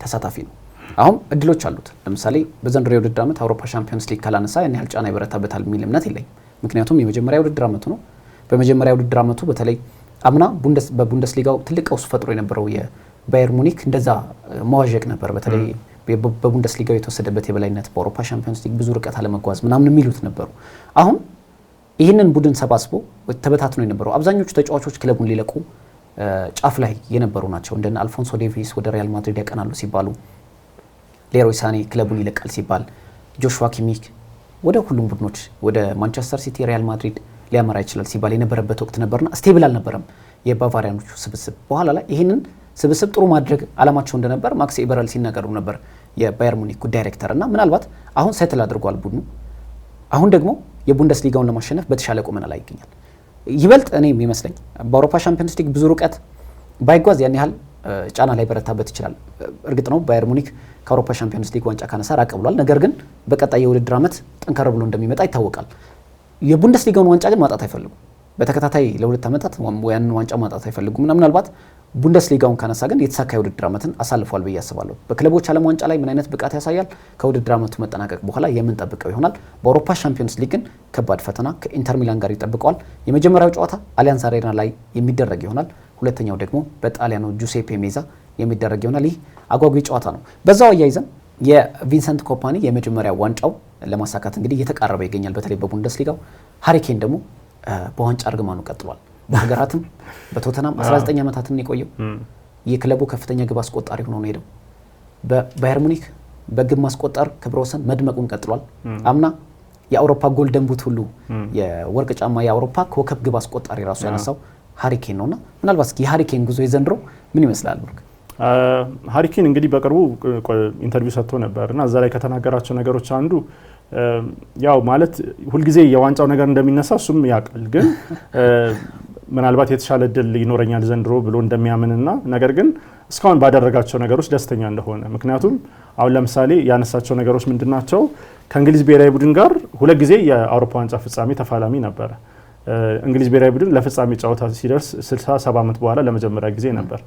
ተሳታፊ ነው። አሁን እድሎች አሉት። ለምሳሌ በዘንድሮ የውድድር ዓመት አውሮፓ ሻምፒዮንስ ሊግ ካላነሳ ያን ያህል ጫና ይበረታበታል የሚል እምነት የለኝም። ምክንያቱም የመጀመሪያ የውድድር ዓመቱ ነው። በመጀመሪያ የውድድር ዓመቱ በተለይ አምና በቡንደስሊጋው ትልቅ ቀውስ ፈጥሮ የነበረው የባየር ሙኒክ እንደዛ መዋዠቅ ነበር። በተለይ በቡንደስሊጋው የተወሰደበት የበላይነት፣ በአውሮፓ ሻምፒዮንስ ሊግ ብዙ ርቀት አለመጓዝ ምናምን የሚሉት ነበሩ። አሁን ይህንን ቡድን ሰባስቦ ተበታትኖ የነበረው አብዛኞቹ ተጫዋቾች ክለቡን ሊለቁ ጫፍ ላይ የነበሩ ናቸው። እንደነ አልፎንሶ ዴቪስ ወደ ሪያል ማድሪድ ያቀናሉ ሲባሉ፣ ሌሮይ ሳኔ ክለቡን ይለቃል ሲባል፣ ጆሹዋ ኪሚክ ወደ ሁሉም ቡድኖች ወደ ማንቸስተር ሲቲ፣ ሪያል ማድሪድ ሊያመራ ይችላል ሲባል የነበረበት ወቅት ነበርና ስቴብል አልነበረም የባቫሪያኖቹ ስብስብ። በኋላ ላይ ይህንን ስብስብ ጥሩ ማድረግ አላማቸው እንደነበር ማክስ ኤበረል ሲናገሩ ነበር የባየር ሙኒክ ዳይሬክተር። እና ምናልባት አሁን ሴትል አድርጓል ቡድኑ። አሁን ደግሞ የቡንደስሊጋውን ለማሸነፍ በተሻለ ቁመና ላይ ይገኛል። ይበልጥ እኔ የሚመስለኝ በአውሮፓ ሻምፒዮንስ ሊግ ብዙ ርቀት ባይጓዝ ያን ያህል ጫና ላይ በረታበት ይችላል። እርግጥ ነው ባየር ሙኒክ ከአውሮፓ ሻምፒዮንስ ሊግ ዋንጫ ካነሳ ራቅ ብሏል። ነገር ግን በቀጣይ የውድድር ዓመት ጠንከር ብሎ እንደሚመጣ ይታወቃል። የቡንደስሊጋውን ዋንጫ ግን ማጣት አይፈልጉም። በተከታታይ ለ2 ዓመታት ያንን ዋንጫ ማጣት አይፈልጉም። ምናልባት ቡንደስሊጋውን ካነሳ ግን የተሳካ የውድድር ዓመትን አሳልፏል ብዬ አስባለሁ። በክለቦች ዓለም ዋንጫ ላይ ምን አይነት ብቃት ያሳያል ከውድድር ዓመቱ መጠናቀቅ በኋላ የምንጠብቀው ይሆናል። በአውሮፓ ሻምፒዮንስ ሊግ ግን ከባድ ፈተና ከኢንተር ሚላን ጋር ይጠብቀዋል። የመጀመሪያው ጨዋታ አሊያንዝ አሬና ላይ የሚደረግ ይሆናል። ሁለተኛው ደግሞ በጣሊያኑ ጁሴፔ ሜዛ የሚደረግ ይሆናል። ይህ አጓጊ ጨዋታ ነው። በዛው አያይዘን የቪንሰንት ኮምፓኒ የመጀመሪያ ዋንጫው ለማሳካት እንግዲህ እየተቃረበ ይገኛል። በተለይ በቡንደስሊጋው ሃሪኬን ደግሞ በዋንጫ እርግማኑ ቀጥሏል። በሀገራትም በቶተናም 19 ዓመታትን የቆየው የክለቡ ከፍተኛ ግብ አስቆጣሪ ሆኖ ነው ሄደው። በባየር ሙኒክ በግብ ማስቆጠር ክብረ ወሰን መድመቁን ቀጥሏል። አምና የአውሮፓ ጎልደን ቡት ሁሉ የወርቅ ጫማ የአውሮፓ ኮከብ ግብ አስቆጣሪ ራሱ ያነሳው ሃሪኬን ነውና ምናልባት እስኪ የሃሪኬን ጉዞ የዘንድሮ ምን ይመስላል? ብሩክ ሃሪኬን እንግዲህ በቅርቡ ኢንተርቪው ሰጥቶ ነበርና እዛ ላይ ከተናገራቸው ነገሮች አንዱ ያው ማለት ሁልጊዜ የዋንጫው ነገር እንደሚነሳ እሱም ያውቃል፣ ግን ምናልባት የተሻለ እድል ይኖረኛል ዘንድሮ ብሎ እንደሚያምንና ነገር ግን እስካሁን ባደረጋቸው ነገሮች ደስተኛ እንደሆነ። ምክንያቱም አሁን ለምሳሌ ያነሳቸው ነገሮች ምንድናቸው? ከእንግሊዝ ብሔራዊ ቡድን ጋር 2 ጊዜ የአውሮፓ ዋንጫ ፍጻሜ ተፋላሚ ነበረ። እንግሊዝ ብሔራዊ ቡድን ለፍጻሜ ጨዋታ ሲደርስ 67 ዓመት በኋላ ለመጀመሪያ ጊዜ ነበር።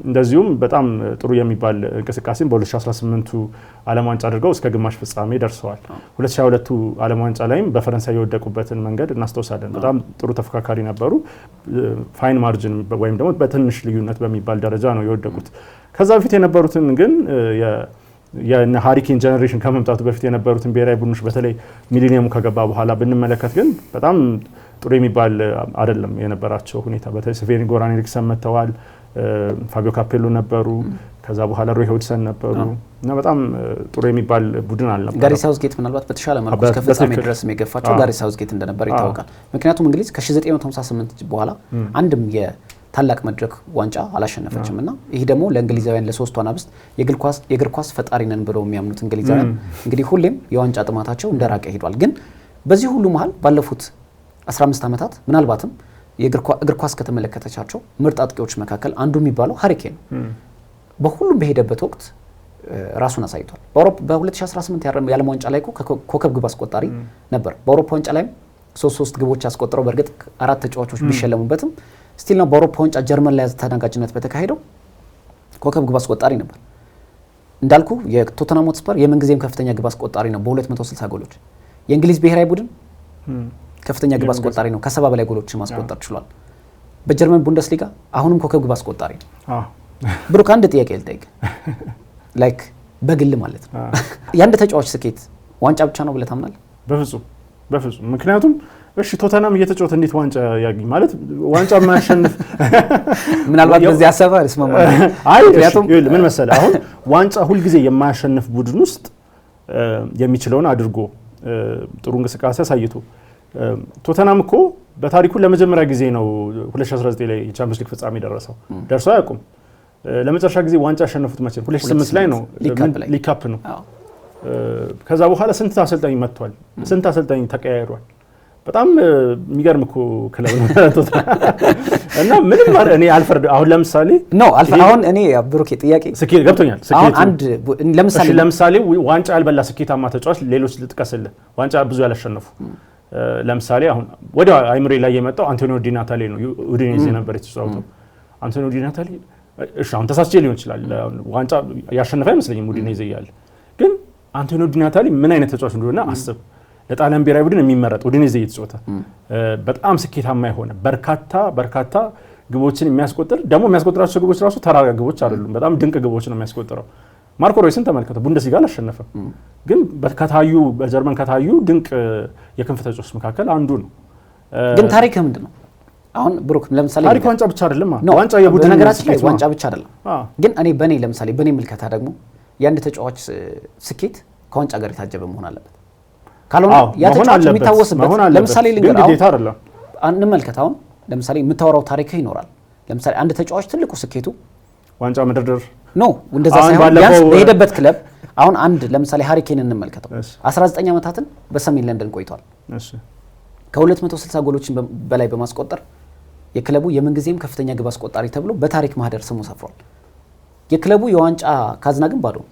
እንደዚሁም በጣም ጥሩ የሚባል እንቅስቃሴን በ2018ቱ ዓለም ዋንጫ አድርገው እስከ ግማሽ ፍጻሜ ደርሰዋል። 2022ቱ ዓለም ዋንጫ ላይም በፈረንሳይ የወደቁበትን መንገድ እናስታውሳለን። በጣም ጥሩ ተፎካካሪ ነበሩ። ፋይን ማርጅን ወይም ደግሞ በትንሽ ልዩነት በሚባል ደረጃ ነው የወደቁት። ከዛ በፊት የነበሩትን ግን የሃሪኬን ጀነሬሽን ከመምጣቱ በፊት የነበሩትን ብሔራዊ ቡድኖች በተለይ ሚሊኒየሙ ከገባ በኋላ ብንመለከት ግን በጣም ጥሩ የሚባል አይደለም የነበራቸው ሁኔታ። በተለይ ስቬን ጎራን ኤሪክሰን መጥተዋል፣ ፋቢዮ ካፔሎ ነበሩ፣ ከዛ በኋላ ሮይ ሆድሰን ነበሩ እና በጣም ጥሩ የሚባል ቡድን አልነበረም። ጋሪ ሳውዝጌት ምናልባት በተሻለ መልኩ እስከ ፍጻሜ ድረስ የገፋቸው ጋሪ ሳውዝጌት እንደነበር ይታወቃል። ምክንያቱም እንግሊዝ ከ1958 በኋላ አንድም ታላቅ መድረክ ዋንጫ አላሸነፈችም እና ይህ ደግሞ ለእንግሊዛውያን ለሶስቱ አናብስት የእግር ኳስ ፈጣሪ ነን ብለው የሚያምኑት እንግሊዛውያን እንግዲህ ሁሌም የዋንጫ ጥማታቸው እንደራቀ ሄዷል። ግን በዚህ ሁሉ መሀል ባለፉት 15 ዓመታት ምናልባትም የእግር ኳስ ከተመለከተቻቸው ምርጥ አጥቂዎች መካከል አንዱ የሚባለው ሃሪኬን ነው። በሁሉም በሄደበት ወቅት ራሱን አሳይቷል። በ2018 የዓለም ዋንጫ ላይ ኮከብ ግብ አስቆጣሪ ነበር። በአውሮፓ ዋንጫ ላይም 3 ግቦች ያስቆጠረው በእርግጥ 4 ተጫዋቾች ቢሸለሙበትም ስቲል ነው በአውሮፓ ዋንጫ ጀርመን ላይ ተደናጋጭነት በተካሄደው ኮከብ ግብ አስቆጣሪ ነበር። እንዳልኩ የቶተንሃም ሆትስፐር የምንጊዜም ከፍተኛ ግብ አስቆጣሪ ነው በ260 ጎሎች። የእንግሊዝ ብሔራዊ ቡድን ከፍተኛ ግብ አስቆጣሪ ነው፣ ከ70 በላይ ጎሎችን ማስቆጠር ችሏል። በጀርመን ቡንደስሊጋ አሁንም ኮከብ ግብ አስቆጣሪ ነው። ብሩክ አንድ ጥያቄ ልጠይቅ፣ ላይክ በግል ማለት ነው የአንድ ተጫዋች ስኬት ዋንጫ ብቻ ነው ብለህ ታምናለህ? በፍጹም። ምክንያቱም እሺ ቶተንሃም እየተጫወተ እንዴት ዋንጫ ያገኝ ማለት ዋንጫ የማያሸንፍ ምናልባት በዚህ ሀሳብ አልስማማም። ምክንያቱም ምን መሰለህ አሁን ዋንጫ ሁልጊዜ የማያሸንፍ ቡድን ውስጥ የሚችለውን አድርጎ ጥሩ እንቅስቃሴ አሳይቶ ቶተንሃም እኮ በታሪኩ ለመጀመሪያ ጊዜ ነው 2019 ላይ የቻምፒዮንስ ሊግ ፍጻሜ ደርሶ አያውቁም። ለመጨረሻ ጊዜ ዋንጫ ያሸነፉት መቼ 2008 ላይ ነው፣ ሊግ ካፕ ነው። ከዛ በኋላ ስንት አሰልጣኝ መጥቷል፣ ስንት አሰልጣኝ ተቀያይሯል። በጣም የሚገርም እኮ ክለብ ነው እና ምንም ማለት እኔ አልፈርድ። አሁን ለምሳሌ አሁን እኔ ብሩክ ጥያቄ ስኬት ገብቶኛል። አሁን አንድ ለምሳሌ ዋንጫ ያልበላ ስኬታማ ተጫዋች ሌሎች ልጥቀስልህ፣ ዋንጫ ብዙ ያላሸነፉ። ለምሳሌ አሁን ወደ አይምሬ ላይ የመጣው አንቶኒዮ ዲ ናታሊ ነው። ኡዲኔዜ ነበር የተጫወተው አንቶኒዮ ዲ ናታሊ። እሺ አሁን ተሳስቼ ሊሆን ይችላል፣ ዋንጫ ያሸነፈ አይመስለኝም ኡዲኔዜ እያለ። ግን አንቶኒዮ ዲ ናታሊ ምን አይነት ተጫዋች እንደሆነ አስብ። ለጣሊያን ብሔራዊ ቡድን የሚመረጥ ኡዲኔዜ እየተጫወተ በጣም ስኬታማ የሆነ በርካታ ግቦችን የሚያስቆጥር ደግሞ የሚያስቆጥራቸው ግቦች ራሱ ተራ ግቦች አይደሉም፣ በጣም ድንቅ ግቦች ነው የሚያስቆጥረው። ማርኮ ሮይስን ተመልከተ፣ ቡንደስሊጋ አላሸነፈም፣ ግን ከታዩ በጀርመን ከታዩ ድንቅ የክንፍ ተጫዋቾች መካከል አንዱ ነው። ግን ታሪክ ምንድነው? አሁን ብሩክ ለምሳሌ ታሪክ ዋንጫ ብቻ አይደለም። ዋንጫ የቡድን ነገራችን ላይ ዋንጫ ብቻ አይደለም። ግን እኔ ለምሳሌ በኔ ምልከታ ደግሞ የአንድ ተጫዋች ስኬት ከዋንጫ ጋር የታጀበ መሆን አለበት። ካልሆነ ያ ተጫዋች የሚታወስበት ለምሳሌ ልንገርህ፣ እንመልከት። አሁን ለምሳሌ የምታወራው ታሪክ ይኖራል። ለምሳሌ አንድ ተጫዋች ትልቁ ስኬቱ ዋንጫ መደርደር ነው። እንደዛ ሳይሆን ቢያንስ በሄደበት ክለብ አሁን አንድ ለምሳሌ ሃሪኬን እንመልከተው 19 ዓመታትን በሰሜን ለንደን ቆይቷል። ከ260 ጎሎችን በላይ በማስቆጠር የክለቡ የምንጊዜም ከፍተኛ ግብ አስቆጣሪ ተብሎ በታሪክ ማህደር ስሙ ሰፍሯል። የክለቡ የዋንጫ ካዝና ግን ባዶ ነው።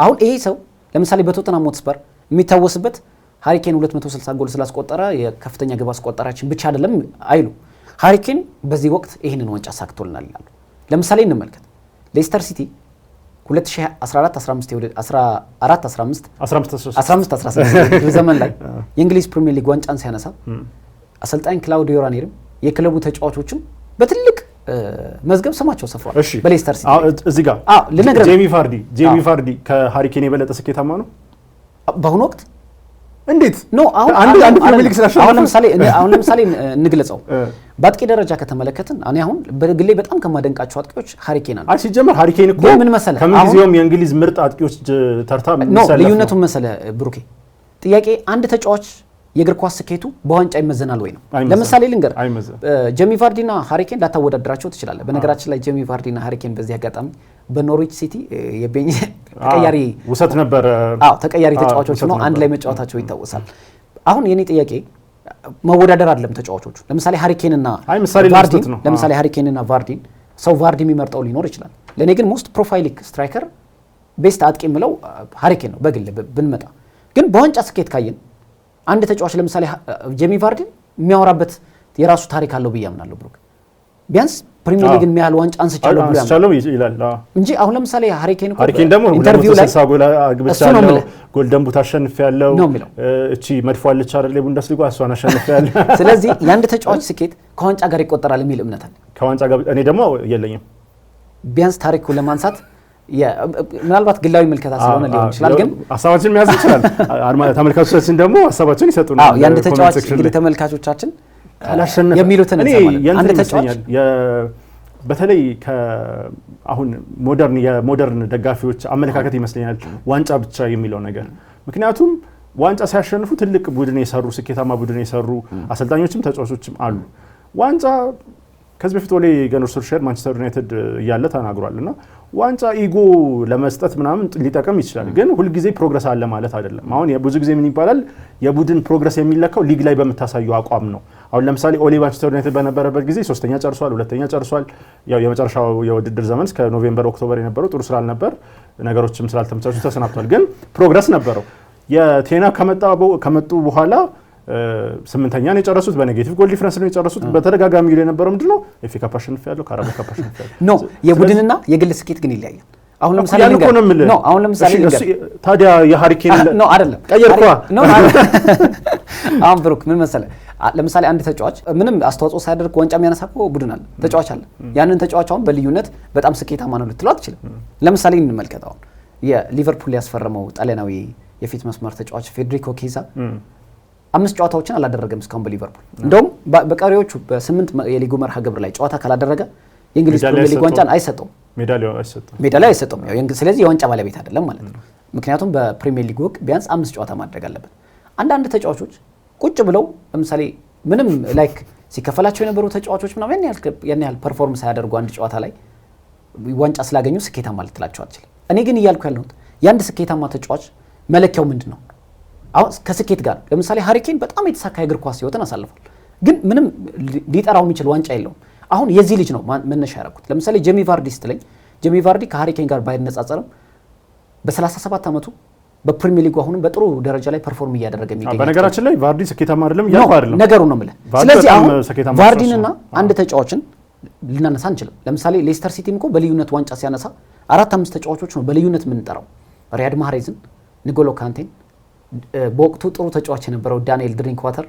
አሁን ይሄ ሰው ለምሳሌ በቶተንሃም ሆትስፐር የሚታወስበት ሃሪኬን 260 ጎል ስላስቆጠረ የከፍተኛ ግብ አስቆጣሪያችን ብቻ አይደለም አይሉ። ሃሪኬን በዚህ ወቅት ይህንን ዋንጫ ሳክቶልናል ይላሉ። ለምሳሌ እንመልከት። ሌስተር ሲቲ 2014-15 ዘመን ላይ የእንግሊዝ ፕሪሚየር ሊግ ዋንጫን ሲያነሳ አሰልጣኝ ክላውዲዮ ራኒሪም የክለቡ ተጫዋቾችም በትልቅ መዝገብ ስማቸው ሰፍሯል በሌስተር ሲቲ። እዚህ ጋር ጄሚ ቫርዲ ከሃሪኬን የበለጠ ስኬታማ ነው በአሁኑ ወቅት። እንዴት ነው? አንድ ፕሪሚየር ሊግ ስላሸነፈ አሁን ለምሳሌ እንግለጸው። በአጥቂ ደረጃ ከተመለከትን እኔ አሁን በግሌ በጣም ከማደንቃቸው አጥቂዎች ሃሪኬን አለ። ሲጀመር ሃሪኬን እኮ ምን መሰለህ ከምንጊዜውም የእንግሊዝ ምርጥ አጥቂዎች ተርታ ነው። ልዩነቱን መሰለህ ብሩኬ፣ ጥያቄ አንድ ተጫዋች የእግር ኳስ ስኬቱ በዋንጫ ይመዘናል ወይ ነው። ለምሳሌ ልንገር፣ ጄሚ ቫርዲና ሃሪኬን ላታወዳድራቸው ትችላለህ። በነገራችን ላይ ጄሚ ቫርዲና ሃሪኬን በዚህ አጋጣሚ በኖርዊች ሲቲ የቤኝ ተቀያሪ ውሰት ነበር። ተቀያሪ ተጫዋቾች ነው አንድ ላይ መጫወታቸው ይታወሳል። አሁን የኔ ጥያቄ መወዳደር አይደለም ተጫዋቾቹ። ለምሳሌ ሃሪኬንና ቫርዲን ሰው ቫርዲ የሚመርጠው ሊኖር ይችላል። ለኔ ግን ሞስት ፕሮፋይሊክ ስትራይከር ቤስት አጥቂ የምለው ሃሪኬን ነው በግል ብንመጣ። ግን በዋንጫ ስኬት ካየን አንድ ተጫዋች ለምሳሌ ጄሚ ቫርዲን የሚያወራበት የራሱ ታሪክ አለው ብዬ አምናለሁ። ብሩክ ቢያንስ ፕሪሚየር ሊግን የሚያህል ዋንጫ አንስቻለሁ ብሎ ይላል እንጂ አሁን ለምሳሌ ሃሪኬን ደግሞ ኢንተርቪው ላይ አግብቻለሁ፣ ጎልደን ቡት አሸንፌያለሁ፣ እቺ መድፏለች አይደል የቡንደስሊጋ እሷን አሸንፌያለሁ። ስለዚህ የአንድ ተጫዋች ስኬት ከዋንጫ ጋር ይቆጠራል የሚል እምነት አለ። ከዋንጫ ጋር እኔ ደግሞ የለኝም። ቢያንስ ታሪኩን ለማንሳት ምናልባት ግላዊ ምልከታ ስለሆነ ሊሆን ይችላል፣ ግን ሀሳባችን መያዝ ይችላል። ተመልካቾቻችን ደግሞ ሀሳባችን ይሰጡናል። የአንድ ተጫዋች እንግዲህ ተመልካቾቻችን የሚሉትን አንድ ተጫዋች በተለይ አሁን የሞደርን ደጋፊዎች አመለካከት ይመስለኛል ዋንጫ ብቻ የሚለው ነገር። ምክንያቱም ዋንጫ ሲያሸንፉ ትልቅ ቡድን የሰሩ ስኬታማ ቡድን የሰሩ አሰልጣኞችም ተጫዋቾችም አሉ። ዋንጫ ከዚህ በፊት ወሌ ገነር ሶልሻየር ማንቸስተር ዩናይትድ እያለ ተናግሯል እና ዋንጫ ኢጎ ለመስጠት ምናምን ሊጠቀም ይችላል፣ ግን ሁልጊዜ ፕሮግረስ አለ ማለት አይደለም። አሁን ብዙ ጊዜ ምን ይባላል የቡድን ፕሮግረስ የሚለካው ሊግ ላይ በምታሳዩ አቋም ነው። አሁን ለምሳሌ ኦሌ ማንቸስተር ዩናይትድ በነበረበት ጊዜ 3ኛ ጨርሷል፣ 2ኛ ጨርሷል። ያው የመጨረሻው የውድድር ዘመን እስከ ኖቬምበር ኦክቶበር የነበረው ጥሩ ስላልነበር ነገሮችም ስላልተመቻቹ ተሰናብቷል፣ ግን ፕሮግረስ ነበረው። የቴና ከመጡ በኋላ 8ኛ ነው የጨረሱት። በኔጌቲቭ ጎል ዲፈረንስ ነው የጨረሱት። በተደጋጋሚ ይል የነበረው ምንድነው ኤፍ ኤ ካፕ አሸንፌያለሁ፣ ካራቦ ካፕ አሸንፌያለሁ ነው። የቡድንና የግል ስኬት ግን ይለያያል። አሁን ለምሳሌ ታዲያ የሃሪኬን ነው አይደለም ቀየርኳ ነው። አሁን ብሩክ ምን መሰለህ፣ ለምሳሌ አንድ ተጫዋች ምንም አስተዋጽኦ ሳያደርግ ዋንጫ የሚያነሳ እኮ ቡድን አለ፣ ተጫዋች አለ። ያንን ተጫዋች አሁን በልዩነት በጣም ስኬታማ ነው ልትለው አትችልም። ለምሳሌ እንመልከት። አሁን የሊቨርፑል ያስፈረመው ጣሊያናዊ የፊት መስመር ተጫዋች ፌዴሪኮ ኬዛ 5 ጨዋታዎችን አላደረገም እስካሁን በሊቨርፑል። እንደውም በቀሪዎቹ በ8 የሊጉ መርሃ ግብር ላይ ጨዋታ ካላደረገ የእንግሊዝ ፕሪሚየር ሊግ ዋንጫን አይሰጠውም፣ ሜዳሊያው አይሰጠውም። ስለዚህ የዋንጫ ባለቤት አይደለም ማለት ነው። ምክንያቱም በፕሪሚየር ሊግ ወቅት ቢያንስ 5 ጨዋታ ማድረግ አለበት። አንዳንድ ተጫዋቾች ቁጭ ብለው ለምሳሌ ምንም ላይክ ሲከፈላቸው የነበሩ ተጫዋቾች ምናምን ያን ያህል ፐርፎርም ሳያደርጉ አንድ ጨዋታ ላይ ዋንጫ ስላገኙ ስኬታማ ልትላቸው አትችልም። እኔ ግን እያልኩ ያለሁት የአንድ ስኬታማ ተጫዋች መለኪያው ምንድን ነው? አሁን ከስኬት ጋር ለምሳሌ ሃሪኬን በጣም የተሳካ የእግር ኳስ ህይወትን አሳልፏል፣ ግን ምንም ሊጠራው የሚችል ዋንጫ የለውም። አሁን የዚህ ልጅ ነው መነሻ ያደረኩት። ለምሳሌ ጄሚ ቫርዲ ስትለኝ ጄሚ ቫርዲ ከሃሪኬን ጋር ባይነጻጸርም በ37 ዓመቱ በፕሪሚየር ሊጉ አሁንም በጥሩ ደረጃ ላይ ፐርፎርም እያደረገ የሚገኝ። በነገራችን ላይ ቫርዲ ስኬታማ አይደለም እያልኩ አይደለም፣ ነገሩ ነው የምልህ። ስለዚህ አሁን ቫርዲንና አንድ ተጫዋችን ልናነሳ አንችልም። ለምሳሌ ሌስተር ሲቲም እኮ በልዩነት ዋንጫ ሲያነሳ 4-5 ተጫዋቾች ነው በልዩነት የምንጠራው። ሪያድ ማህሬዝን፣ ንጎሎ ካንቴን፣ በወቅቱ ጥሩ ተጫዋች የነበረው ዳንኤል ድሪንክዋተር፣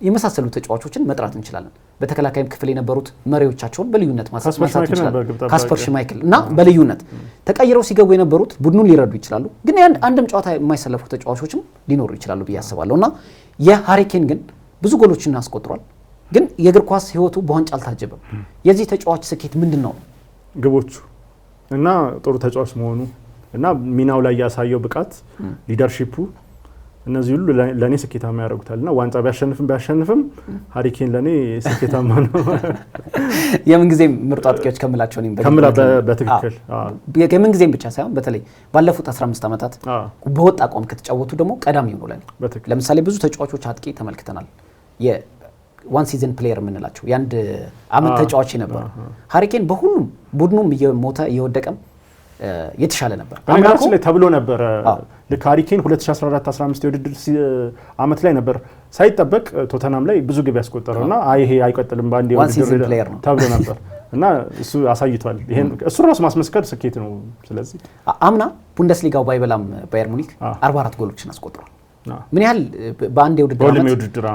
የመሳሰሉ ተጫዋቾችን መጥራት እንችላለን። በተከላካይም ክፍል የነበሩት መሪዎቻቸውን በልዩነት ማንሳት እንችላለን። ካስፐር ሽማይክል እና በልዩነት ተቀይረው ሲገቡ የነበሩት ቡድኑን ሊረዱ ይችላሉ። ግን አንድም ጨዋታ የማይሰለፉ ተጫዋቾችም ሊኖሩ ይችላሉ ብዬ አስባለሁ እና የሃሪ ኬን ግን ብዙ ጎሎችን አስቆጥሯል። ግን የእግር ኳስ ህይወቱ በዋንጫ አልታጀበም። የዚህ ተጫዋች ስኬት ምንድን ነው? ግቦቹ እና ጥሩ ተጫዋች መሆኑ እና ሚናው ላይ ያሳየው ብቃት፣ ሊደርሺፑ እነዚህ ሁሉ ለኔ ስኬታማ ያደርጉታል እና ዋንጫ ቢያሸንፍም ሃሪ ኬን ለኔ ስኬታማ ነው። የምን ጊዜ ምርጥ አጥቂዎች ከምላቸው ነኝ በትክክል የምን ጊዜም ብቻ ሳይሆን በተለይ ባለፉት 15 ዓመታት በወጥ አቋም ከተጫወቱ ደግሞ ቀዳሚው ነው ለኔ። ለምሳሌ ብዙ ተጫዋቾች አጥቂ ተመልክተናል። የዋን ሲዝን ፕሌየር የምንላቸው የአንድ አመት ተጫዋች ነበር። ሃሪ ኬን በሁሉም ቡድኑም እየሞተ እየወደቀም የተሻለ ነበር። በነገራችን ላይ ተብሎ ነበር ልክ ሃሪ ኬን 2014-15 የውድድር አመት ላይ ነበር ሳይጠበቅ ቶተናም ላይ ብዙ ግብ ያስቆጠረውና ይሄ አይቀጥልም ባንዴ የውድድር ተብሎ ነበር እና እሱ አሳይቷል። ይሄን እሱ ራሱ ማስመስከር ስኬት ነው። ስለዚህ አምና ቡንደስሊጋው ባይበላም ባየር ሙኒክ 44 ጎሎችን አስቆጥሯል። ምን ያህል በአንድ የውድድር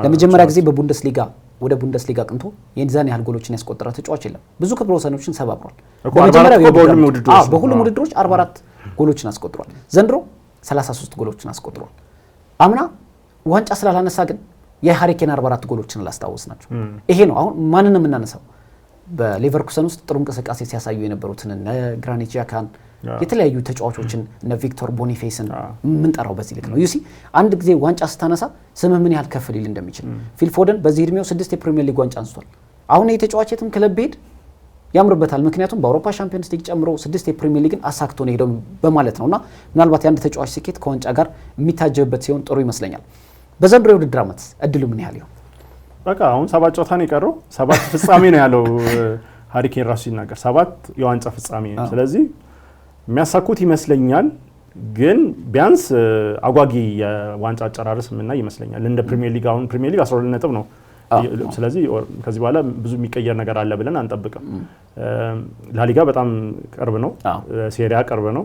ለመጀመሪያ ጊዜ በቡንደስሊጋ ወደ ቡንደስሊጋ ቅንቶ የዛን ያህል ጎሎችን ያስቆጠረ ተጫዋች የለም። ብዙ ክብረ ወሰኖችን ሰባብሯል። በሁሉም ውድድሮች 44 ጎሎችን አስቆጥሯል። ዘንድሮ 33 ጎሎችን አስቆጥሯል። አምና ዋንጫ ስላላነሳ ግን የሃሪ ኬን 44 ጎሎችን ላስታውስ ናቸው። ይሄ ነው አሁን ማንን የምናነሳው? በሌቨርኩሰን ውስጥ ጥሩ እንቅስቃሴ ሲያሳዩ የነበሩትን እነ ግራኒት ዣካን የተለያዩ ተጫዋቾችን እነ ቪክቶር ቦኒፌስን የምንጠራው በዚህ ልክ ነው። ዩሲ አንድ ጊዜ ዋንጫ ስታነሳ ስምህ ምን ያህል ከፍ ሊል እንደሚችል ፊል ፎደን በዚህ እድሜው 6 የፕሪሚየር ሊግ ዋንጫ አንስቷል። አሁን የተጫዋች የትም ክለብ ሄድ ያምርበታል። ምክንያቱም በአውሮፓ ሻምፒዮንስ ሊግ ጨምሮ 6 የፕሪሚየር ሊግን አሳክቶ ነው ሄደው በማለት ነውና ምናልባት የአንድ ተጫዋች ስኬት ከዋንጫ ጋር የሚታጀብበት ሲሆን ጥሩ ይመስለኛል። በዘንድሮ የውድድር ዓመት እድሉ ምን ያህል ይሆን? በቃ አሁን 7 ጨዋታ ነው የቀረው። 7 ፍጻሜ ነው ያለው ሃሪ ኬን ራሱ ሲናገር 7 የዋንጫ ፍጻሜ ነው። ስለዚህ የሚያሳኩት ይመስለኛል። ግን ቢያንስ አጓጊ የዋንጫ አጨራረስ ምንና ይመስለኛል እንደ ፕሪሚየር ሊግ። አሁን ፕሪሚየር ሊግ 12 ነጥብ ነው። ስለዚህ ከዚህ በኋላ ብዙ የሚቀየር ነገር አለ ብለን አንጠብቅም። ላሊጋ በጣም ቅርብ ነው። ሴሪያ ቅርብ ነው።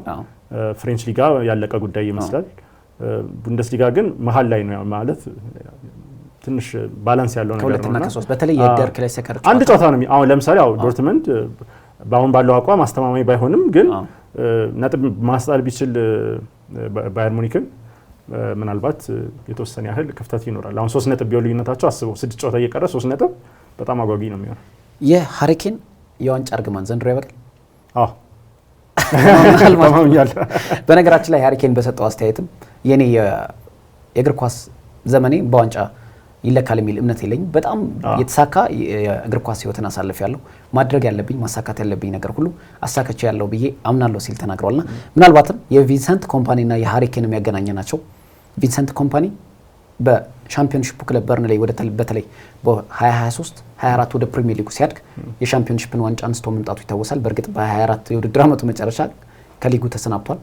ፍሬንች ሊጋ ያለቀ ጉዳይ ይመስላል። ቡንደስሊጋ ግን መሀል ላይ ነው ማለት ትንሽ ባላንስ ያለው ነገር ነውና በተለይ የደር ክላሲከር አንድ ጨዋታ ነው። አሁን ለምሳሌ ዶርትመንድ በአሁን ባለው አቋም አስተማማኝ ባይሆንም ግን ነጥብ ማስጣል ቢችል ባየር ሙኒክን ምናልባት የተወሰነ ያህል ክፍተት ይኖራል። አሁን 3 ነጥብ ቢሆን ልዩነታቸው አስበው 6 ጨዋታ እየቀረ 3 ነጥብ በጣም አጓጊ ነው የሚሆነው። የሃሪ ኬን የዋንጫ እርግማን ዘንድሮ ያበቃል? አዎ በነገራችን ላይ ሃሪ ኬን በሰጠው አስተያየትም የኔ የእግር ኳስ ዘመኔ በዋንጫ ይለካል የሚል እምነት የለኝም። በጣም የተሳካ የእግር ኳስ ህይወትን አሳልፌያለሁ። ማድረግ ያለብኝ ማሳካት ያለብኝ ነገር ሁሉ አሳክቼ ያለው ብዬ አምናለሁ ሲል ተናግሯልና ምናልባትም የቪንሰንት ኮምፓኒና የሃሪ ኬን የሚያገናኘናቸው ቪንሰንት ኮምፓኒ በሻምፒዮንሺፕ ክለብ በርንሌይ በተለይ በ2023 24 ወደ ፕሪሚየር ሊጉ ሲያድግ የሻምፒዮንሺፕን ዋንጫ አንስቶ መምጣቱ ይታወሳል። በእርግጥ በ24 የውድድር ዓመቱ መጨረሻ ከሊጉ ተሰናብቷል።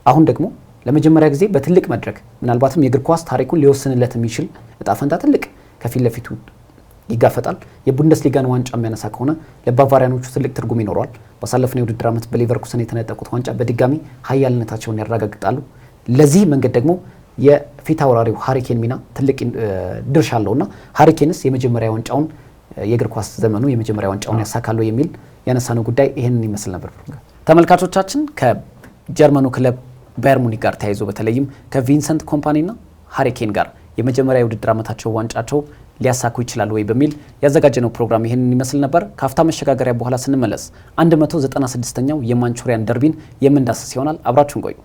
አሁን ደግሞ ለመጀመሪያ ጊዜ በትልቅ መድረክ ምናልባትም የእግር ኳስ ታሪኩን ሊወስንለት የሚችል እጣ ፈንታ ትልቅ ከፊት ለፊቱ ይጋፈጣል። የቡንደስሊጋን ዋንጫ የሚያነሳ ከሆነ ለባቫሪያኖቹ ትልቅ ትርጉም ይኖረዋል። ባሳለፍነው የውድድር ዓመት በሌቨርኩሰን የተነጠቁት ዋንጫ በድጋሚ ሀያልነታቸውን ያረጋግጣሉ። ለዚህ መንገድ ደግሞ የፊት አውራሪው ሃሪ ኬን ሚና ትልቅ ድርሻ አለውና ሃሪ ኬንስ የመጀመሪያ ዋንጫውን የእግር ኳስ ዘመኑ የመጀመሪያ ዋንጫውን ያሳካሉ የሚል ያነሳነው ጉዳይ ይሄንን ይመስል ነበር። ተመልካቾቻችን ከጀርመኑ ክለብ ባየር ሙኒክ ጋር ተያይዞ በተለይም ከቪንሰንት ኮምፓኒና ሃሪ ኬን ጋር የመጀመሪያ የውድድር ዓመታቸው ዋንጫቸው ሊያሳኩ ይችላሉ ወይ በሚል ያዘጋጀነው ፕሮግራም ይሄንን ይመስል ነበር። ካፍታ መሸጋገሪያ በኋላ ስንመለስ 196ኛው የማንቹሪያን ደርቢን የምንዳስስ ይሆናል። አብራችሁን ቆዩ።